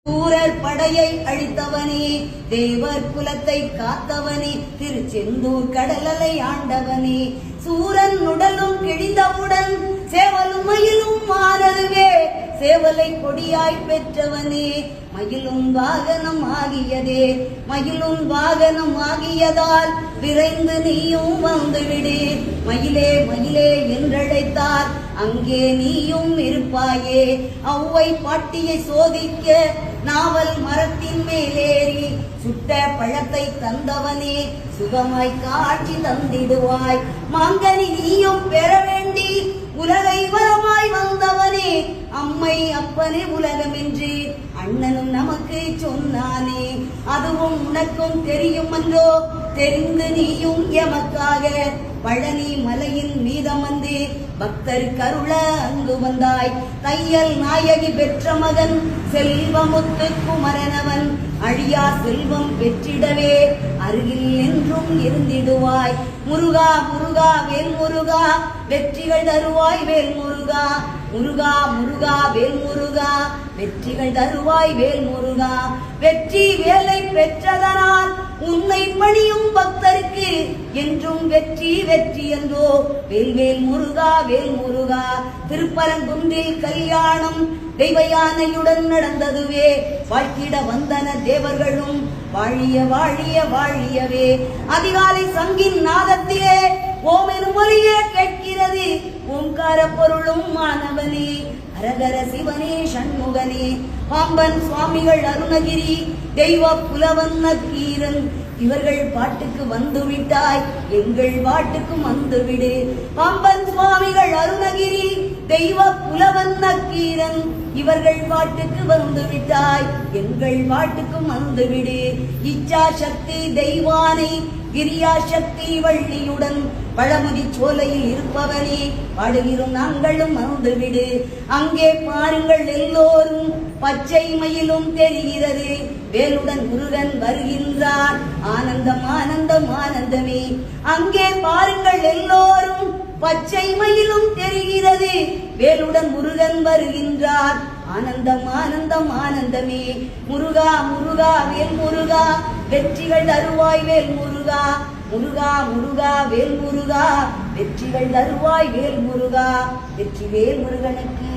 சூரர் படையை அழித்தவனே, தேவர் குலத்தை காத்தவனே, திருச்செந்தூர் கடலலை ஆண்டவனே, சூரன் உடலும் கிழிந்தவுடன் சேவலும் மயிலும் மாறவே, சேவலை கொடியாய் பெற்றவனே, மயிலும் வாகனம் ஆகியதே, மயிலும் வாகனம் ஆகியதால் விரைந்து நீயும் வந்துவிடு. மயிலே மயிலே என்றழைத்தார் அங்கே நீயும் இருப்பாயே. ஔவை பாட்டியை சோதிக்க நாவல் மரத்தின் மேலேறி சுட்ட பழத்தை தந்தவனே, சுகமாய் காட்சி தந்திடுவாய். மாங்கனி நீயும் பெற வேண்டி உலகை வரமாய் வந்தவனே, அம்மை அப்பனே உலகமென்று அண்ணனும் நமக்கு சொன்னானே, அதுவும் உனக்கும் தெரியும் என்றோ, தெரிந்து நீயும் எமக்காக பழனி மலையின் மீதமந்து பக்தர் கருள அங்கு வந்தாய். தையல் நாயகி பெற்ற மகன் செல்வமுத்து குமரனவன் அழியா செல்வம் பெற்றிடவே அருகில் என்றும் இருந்திடுவாய். முருகா முருகா வேல் முருகா, வெற்றிகள் தருவாய் வேல் முருகா. முருகா முருகா வேல் முருகா, வெற்றிகள் தருவாய் வேல் முருகா. வெற்றி வேலை பெற்றதனால் உன்னை பணியும் பக்தருக்கு என்றும் வெற்றி வெற்றி என்றோ. வேல்வேல் முருகா வேல் முருகா. திருப்பரங்குன்றில் கல்யாணம் தெய்வ யானையுடன் நடந்ததுவே, வாழ்த்திட வந்தன தேவர்களும் வாழிய வாழிய வாழியவே. அதிகாலை சங்கின் நாதத்திலே ஓம் எனும் ஒலியே கேட்கிறது, ஓம்கார பொருளும் மாணவனே. ஹரஹர சிவனே சண்முகனே, பாம்பன் சுவாமிகள் அருணகிரி, தெய்வ புலவன் நக்கீரன், இவர்கள் பாட்டுக்கு வந்துவிட்டாய், எங்கள் பாட்டுக்கும் வந்துவிடு. பாம்பன் சுவாமிகள் அருணகிரி, தெய்வ புலவன் நக்கீரன், இவர்கள் பாட்டுக்கு வந்துவிட்டாய், எங்கள் பாட்டுக்கும் வந்துவிடு. இச்சா சக்தி தெய்வானை, கிரியா சக்தி வள்ளியுடன் பழமுதி சோலையில் இருப்பவனே, பாடுகிறோம் நாங்களும் வந்துவிடு. அங்கே பாருங்கள் எல்லோரும் பச்சை மயிலும் தெரிகிறது, வேலுடன் முருகன் வருகின்றார், ஆனந்தம் ஆனந்தம் ஆனந்தமே. அங்கே பாருங்கள் எல்லோரும் பச்சை மயிலும் தெரிகிறது, வேலுடன் முருகன் வருகின்றார், ஆனந்தம் ஆனந்தம் ஆனந்தமே. முருகா முருகா வேல் முருகா, வெற்றிகள் தருவாய் வேல் முருகா. முருகா முருகா வேல் முருகா, வெற்றிகள் தருவாய் வேல் முருகா. வெற்றி வேல் முருகனுக்கு.